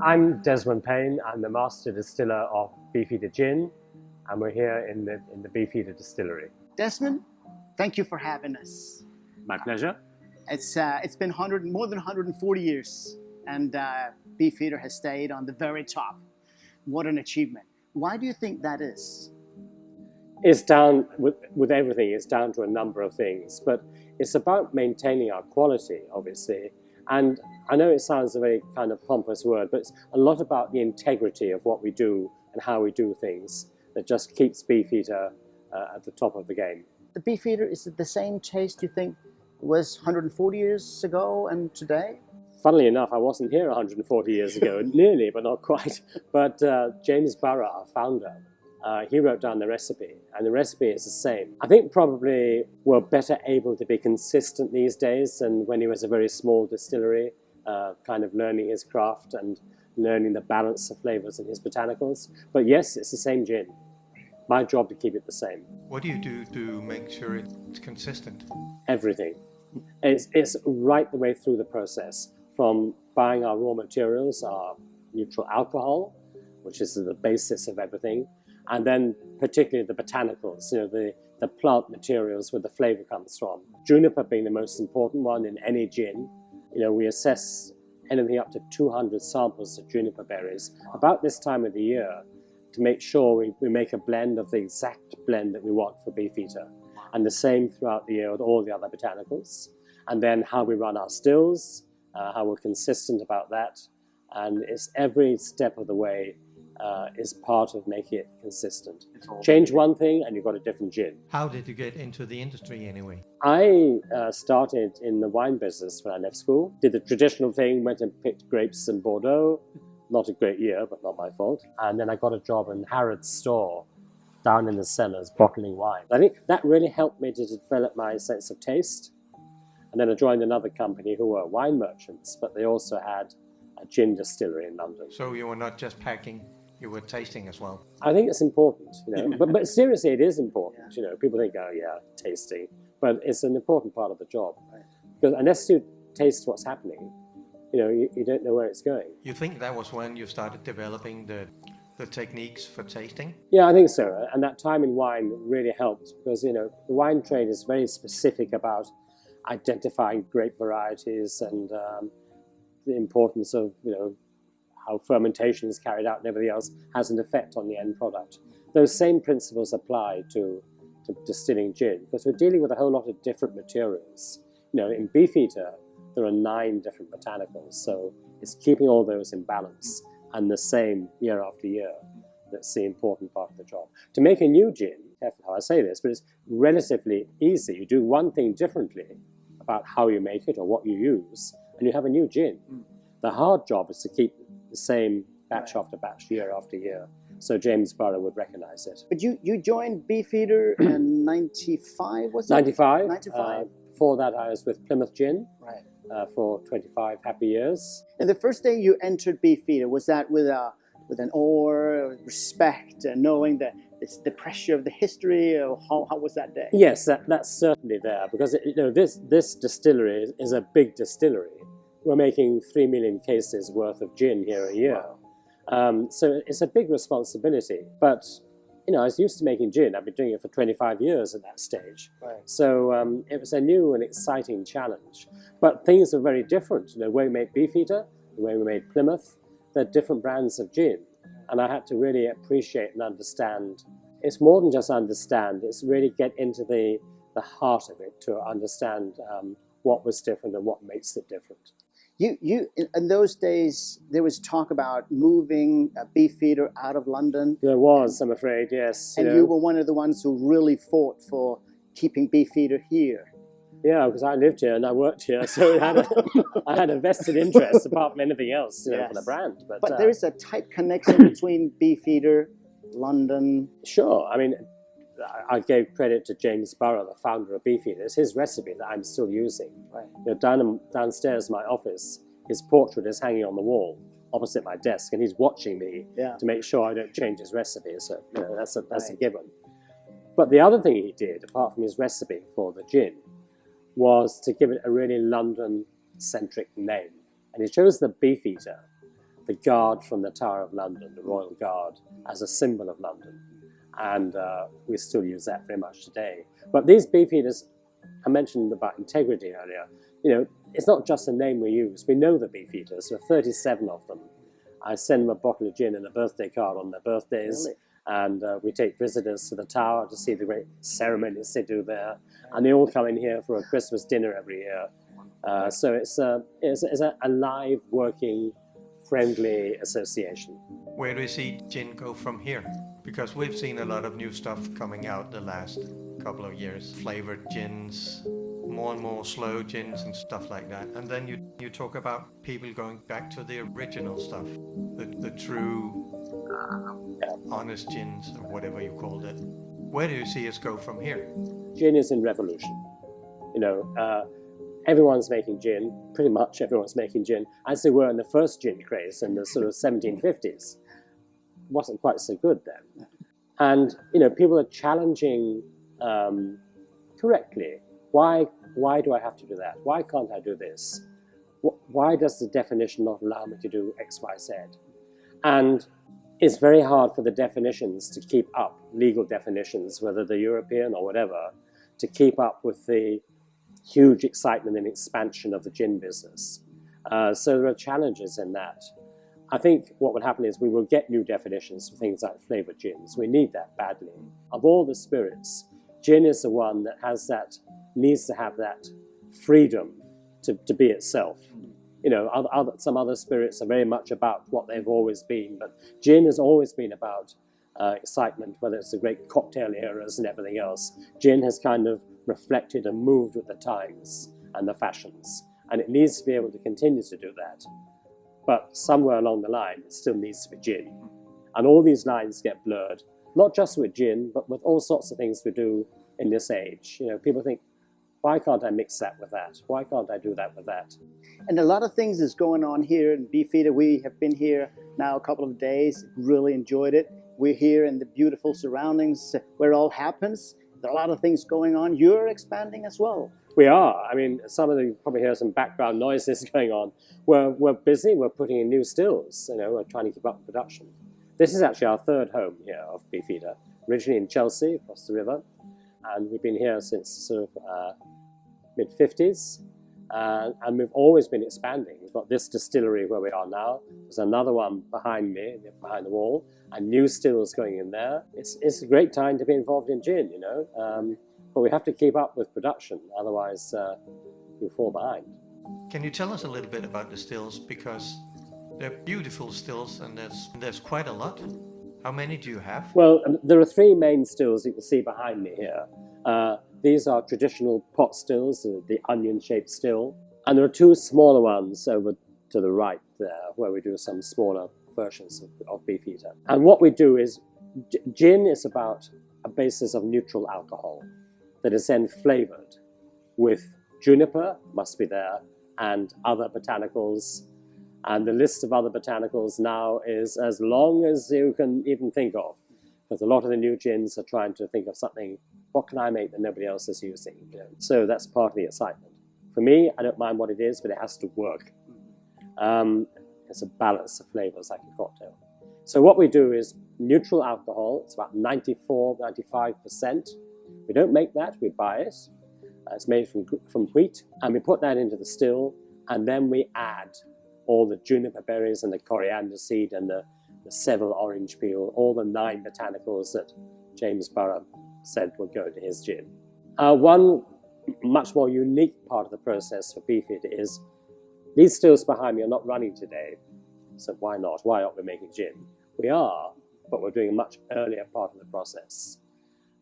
I'm Desmond Payne. I'm the Master Distiller of Beefeater Gin, and we're here in the Beefeater Distillery. Desmond, thank you for having us. My pleasure. It's been more than 140 years, and Beefeater has stayed on the very top. What an achievement. Why do you think that is? It's down, with everything, it's down to a number of things, but it's about maintaining our quality, obviously. And I know it sounds a very kind of pompous word, but it's a lot about the integrity of what we do and how we do things that just keeps Beefeater at the top of the game. The Beefeater, is it the same taste you think was 140 years ago and today? Funnily enough, I wasn't here 140 years ago, nearly, but not quite. But James Burrough, our founder, he wrote down the recipe, and the recipe is the same. I think probably we're better able to be consistent these days than when he was a very small distillery, kind of learning his craft and learning the balance of flavors in his botanicals. But yes, it's the same gin. My job to keep it the same. What do you do to make sure it's consistent? Everything. It's right the way through the process, from buying our raw materials, our neutral alcohol, which is the basis of everything, and then particularly the botanicals, the plant materials where the flavor comes from. Juniper being the most important one in any gin. We assess anything up to 200 samples of juniper berries about this time of the year to make sure we make a blend of the exact blend that we want for Beefeater. And the same throughout the year with all the other botanicals. And then how we run our stills, how we're consistent about that. And it's every step of the way is part of making it consistent. Change one thing and you've got a different gin. How did you get into the industry anyway? I started in the wine business when I left school. Did the traditional thing, went and picked grapes in Bordeaux. Not a great year, but not my fault. And then I got a job in Harrods store down in the cellars bottling wine. I think that really helped me to develop my sense of taste. And then I joined another company who were wine merchants, but they also had a gin distillery in London. So you were not just packing, you were tasting as well. I think it's important, but seriously, it is important. People think, oh yeah, tasting, but it's an important part of the job. Right. Because unless you taste what's happening, you don't know where it's going. You think that was when you started developing the techniques for tasting? Yeah, I think so. And that time in wine really helped because, the wine trade is very specific about identifying grape varieties and the importance of, how fermentation is carried out and everything else has an effect on the end product. Those same principles apply to distilling gin because we're dealing with a whole lot of different materials. In Beefeater, there are 9 different botanicals, so it's keeping all those in balance and the same year after year. That's the important part of the job. To make a new gin, careful how I say this, but it's relatively easy. You do one thing differently about how you make it or what you use, and you have a new gin. The hard job is to keep the same batch after batch, year after year. So James Burrough would recognize it. But you joined Beefeater in 95, was it? 95. 95. Before that, I was with Plymouth Gin. Right. For 25 happy years. And the first day you entered Beefeater, was that with an awe, respect, and knowing the pressure of the history? Or how was that day? Yes, that's certainly there because this distillery is a big distillery. We're making 3 million cases worth of gin here a year. Wow. So it's a big responsibility. But I was used to making gin. I've been doing it for 25 years at that stage. Right. So it was a new and exciting challenge. But things are very different. The way we made Beefeater, the way we made Plymouth, they're different brands of gin. And I had to really appreciate and understand. It's more than just understand. It's really get into the heart of it to understand what was different and what makes it different. You in those days, there was talk about moving Beefeater out of London. There was, I'm afraid, yes. And you were one of the ones who really fought for keeping Beefeater here. Yeah, because I lived here and I worked here, so I had a vested interest apart from anything else Yes. for the brand. But there is a tight connection between Beefeater, London. Sure. I mean, I gave credit to James Burrough, the founder of Beefeater. It's his recipe that I'm still using. Right. Downstairs in my office, his portrait is hanging on the wall opposite my desk, and he's watching me to make sure I don't change his recipe. So that's a given. But the other thing he did, apart from his recipe for the gin, was to give it a really London-centric name. And he chose the Beefeater the guard from the Tower of London, the Royal Guard, as a symbol of London. And we still use that very much today. But these Beefeaters, I mentioned about integrity earlier, you know, it's not just a name we use. We know the Beefeaters. There are 37 of them. I send them a bottle of gin and a birthday card on their birthdays. Really? And we take visitors to the tower to see the great ceremonies they do there. And they all come in here for a Christmas dinner every year. So it's a live, working, friendly association. Where do you see gin go from here? Because we've seen a lot of new stuff coming out the last couple of years. Flavored gins, more and more slow gins and stuff like that. And then you talk about people going back to the original stuff, the true, honest gins, or whatever you called it. Where do you see us go from here? Gin is in revolution. You know, everyone's making gin, pretty much everyone's making gin, as they were in the first gin craze in the sort of 1750s. Wasn't quite so good then. And, you know, people are challenging correctly. Why do I have to do that? Why can't I do this? Why does the definition not allow me to do X, Y, Z? And it's very hard for the definitions to keep up, legal definitions, whether they're European or whatever, to keep up with the huge excitement and expansion of the gin business. So there are challenges in that. I think what would happen is we will get new definitions for things like flavored gins. We need that badly. Of all the spirits, gin is the one that needs to have that freedom to be itself. You know, some other spirits are very much about what they've always been, but gin has always been about excitement, whether it's the great cocktail eras and everything else. Gin has kind of reflected and moved with the times and the fashions, and it needs to be able to continue to do that. But somewhere along the line, it still needs to be gin. And all these lines get blurred, not just with gin, but with all sorts of things we do in this age. You know, people think, why can't I mix that with that? Why can't I do that with that? And a lot of things is going on here in Beefeater. We have been here now a couple of days, really enjoyed it. We're here in the beautiful surroundings where it all happens. There are a lot of things going on. You're expanding as well. We are. I mean, some of you probably hear some background noises going on. We're busy. We're putting in new stills. You know, we're trying to keep up with production. This is actually our third home here of Beefeater. Originally in Chelsea, across the river, and we've been here since sort of mid-50s. And we've always been expanding. We've got this distillery where we are now. There's another one behind me, behind the wall, and new stills going in there. It's a great time to be involved in gin, you know. But we have to keep up with production, otherwise you fall behind. Can you tell us a little bit about the stills? Because they're beautiful stills, and there's quite a lot. How many do you have? Well, there are three main stills you can see behind me here. These are traditional pot stills, the onion-shaped still. And there are two smaller ones over to the right there, where we do some smaller versions of Beefeater. And what we do is, gin is about a basis of neutral alcohol that is then flavored with juniper, must be there, and other botanicals. And the list of other botanicals now is as long as you can even think of, because a lot of the new gins are trying to think of something, what can I make that nobody else is using? You know? So that's part of the excitement. For me, I don't mind what it is, but it has to work. It's a balance of flavors like a cocktail. So what we do is neutral alcohol. It's about 94, 95%. We don't make that, we buy it. It's made from wheat, and we put that into the still, and then we add all the juniper berries and the coriander seed and the Seville orange peel, all the 9 botanicals that James Burrough said would go into his gin. One much more unique part of the process for Beefeater is these stills behind me are not running today, so why not? Why aren't we making gin? We are, but we're doing a much earlier part of the process.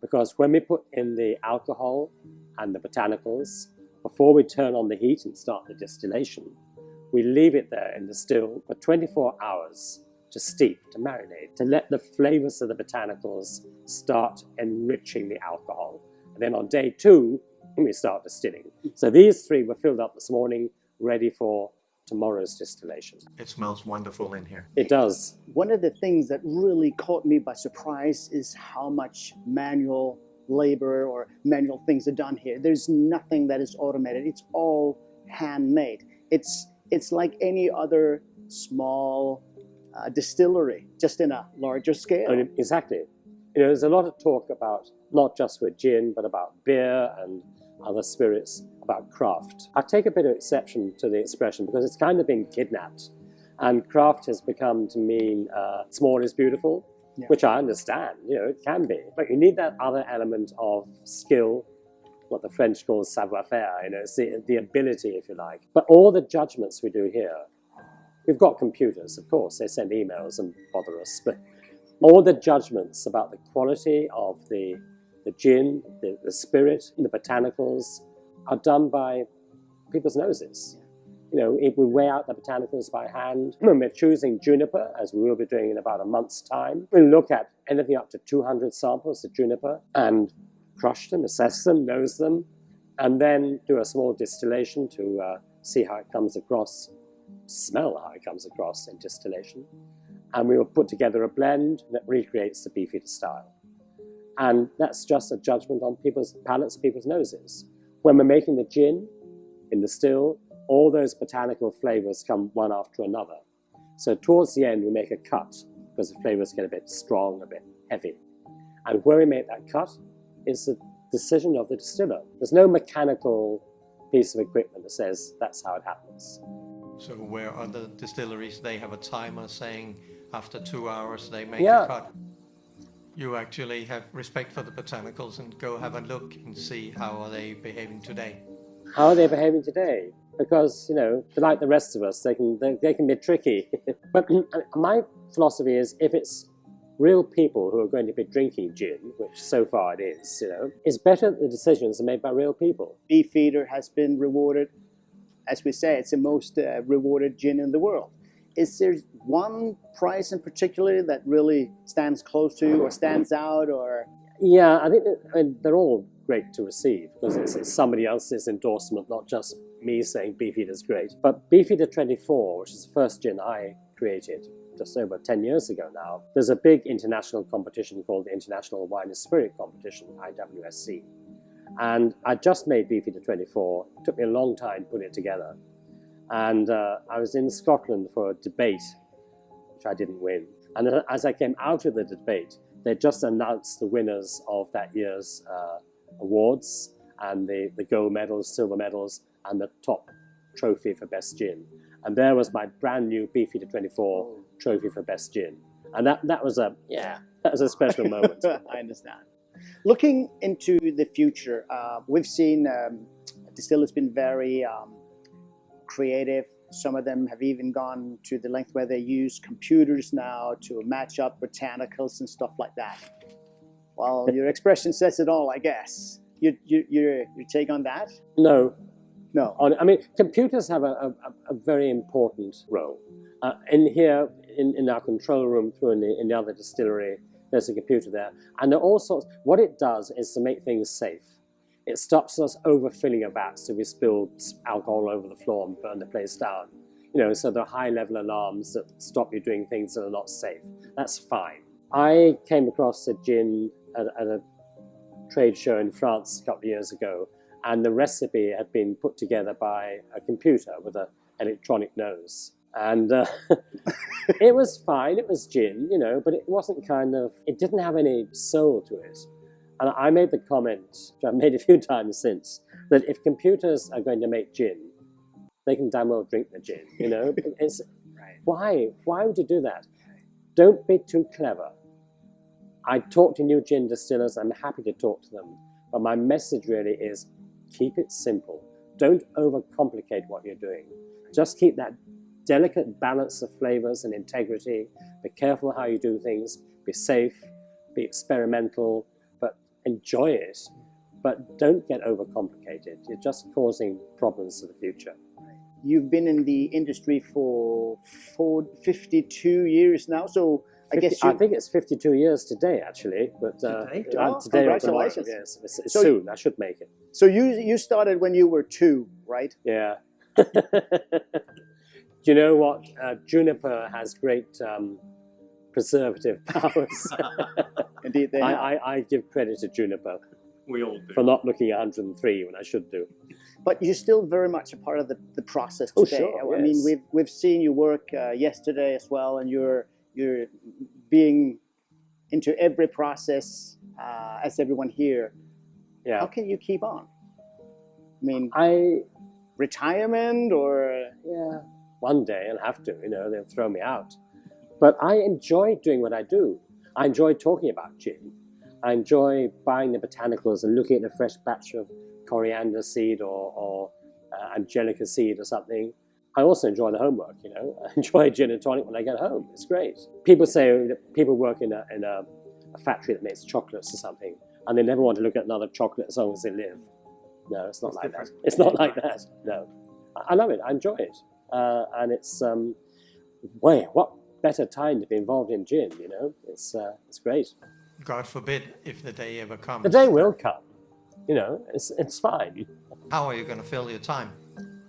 Because when we put in the alcohol and the botanicals, before we turn on the heat and start the distillation, we leave it there in the still for 24 hours to steep, to marinate, to let the flavors of the botanicals start enriching the alcohol. And then on day 2, we start distilling. So these 3 were filled up this morning, ready for tomorrow's distillation. It smells wonderful in here. It does. One of the things that really caught me by surprise is how much manual labor or manual things are done here. There's nothing that is automated. It's all handmade. It's like any other small distillery, just in a larger scale. I mean, exactly. There's a lot of talk about, not just with gin, but about beer and other spirits, about craft. I take a bit of exception to the expression because it's kind of been kidnapped. And craft has become to mean small is beautiful, Yeah. which I understand, it can be. But you need that other element of skill, what the French call savoir-faire, it's the ability, if you like. But all the judgments we do here, we've got computers, of course, they send emails and bother us, but all the judgments about the quality of the gin, the spirit, the botanicals are done by people's noses. If we weigh out the botanicals by hand, when we're choosing juniper, as we will be doing in about a month's time, we'll look at anything up to 200 samples of juniper and crush them, assess them, nose them, and then do a small distillation to see how it comes across, smell how it comes across in distillation. And we will put together a blend that recreates the Beefeater style. And that's just a judgment on people's palates, people's noses. When we're making the gin in the still, all those botanical flavors come one after another. So towards the end, we make a cut because the flavors get a bit strong, a bit heavy. And where we make that cut is the decision of the distiller. There's no mechanical piece of equipment that says that's how it happens. So where other distilleries, they have a timer saying after 2 hours they make a cut. You actually have respect for the botanicals and go have a look and see how are they behaving today. How are they behaving today? Because, like the rest of us, they can be tricky. But my philosophy is if it's real people who are going to be drinking gin, which so far it is, it's better that the decisions are made by real people. Beefeater has been rewarded, as we say, it's the most rewarded gin in the world. Is there one price in particular that really stands close to or stands out? Or Yeah, I think they're all great to receive because it's somebody else's endorsement, not just me saying Beefeater's great. But Beefeater 24, which is the first gin I created just over 10 years ago now, there's a big international competition called the International Wine and Spirit Competition, IWSC. And I just made Beefeater 24. It took me a long time to put it together. And I was in Scotland for a debate, which I didn't win. And as I came out of the debate, they just announced the winners of that year's awards and the gold medals, silver medals, and the top trophy for best gin. And there was my brand new Beefeater 24 trophy for best gin. And that was a special moment. I understand. Looking into the future, we've seen distillers been very creative. Some of them have even gone to the length where they use computers now to match up botanicals and stuff like that. Well, your expression says it all, I guess. Your take on that? No. No. Computers have a very important role. In here, in our control room, through in the other distillery, there's a computer there. And there are all sorts. What it does is to make things safe. It stops us overfilling a vat so we spill alcohol over the floor and burn the place down. So there are high-level alarms that stop you doing things that are not safe. That's fine. I came across a gin at a trade show in France a couple of years ago, and the recipe had been put together by a computer with an electronic nose. And it was fine, it was gin, but it wasn't it didn't have any soul to it. And I made the comment, which I've made a few times since, that if computers are going to make gin, they can damn well drink the gin, It's, Right. Why would you do that? Don't be too clever. I talk to new gin distillers, I'm happy to talk to them, but my message really is keep it simple. Don't overcomplicate what you're doing. Just keep that delicate balance of flavors and integrity. Be careful how you do things. Be safe, be experimental, but enjoy it. But don't get overcomplicated. You're just causing problems for the future. You've been in the industry for 52 years now, so I guess I think it's 52 years today, actually. But Today? today or tomorrow, Congratulations. yes, it's So soon. I should make it. So you started when you were 2, right? Yeah. Do you know what? Juniper has great preservative powers. Indeed, they have. I give credit to Juniper We all do. for not looking 103 when I should do. But you're still very much a part of the process Oh, today. sure, I mean, yes. we've seen you work yesterday as well, and you're being into every process as everyone here. Yeah. How can you keep on? I mean, I retirement or yeah, one day I'll have to. They'll throw me out. But I enjoy doing what I do. I enjoy talking about gin. I enjoy buying the botanicals and looking at a fresh batch of coriander seed or angelica seed or something. I also enjoy the homework. I enjoy gin and tonic when I get home. It's great. People say that people work in a factory that makes chocolates or something, and they never want to look at another chocolate as long as they live. No, it's not like that. It's not like that. No, I love it. I enjoy it, and it's what better time to be involved in gin? It's great. God forbid if the day ever comes. The day will come. It's fine. How are you going to fill your time?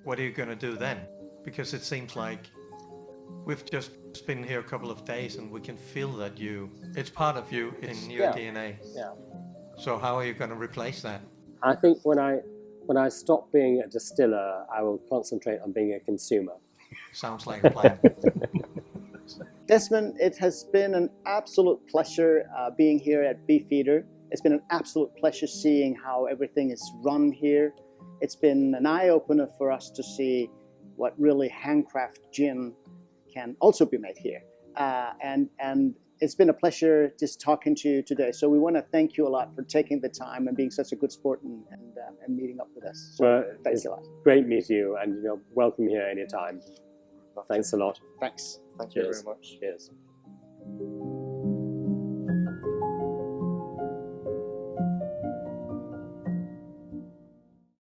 What are you going to do then? Because it seems like we've just been here a couple of days and we can feel that it's part of you in your DNA. Yeah. So how are you going to replace that? I think when I stop being a distiller, I will concentrate on being a consumer. Sounds like a plan. Desmond, it has been an absolute pleasure being here at Beefeater. It's been an absolute pleasure seeing how everything is run here. It's been an eye-opener for us to see what really handcraft gin can also be made here. And it's been a pleasure just talking to you today. So we want to thank you a lot for taking the time and being such a good sport and meeting up with us. So Well, thanks a lot. Great meeting you, and welcome here anytime. Thanks a lot. Thanks. Thank you Cheers. very much. Cheers.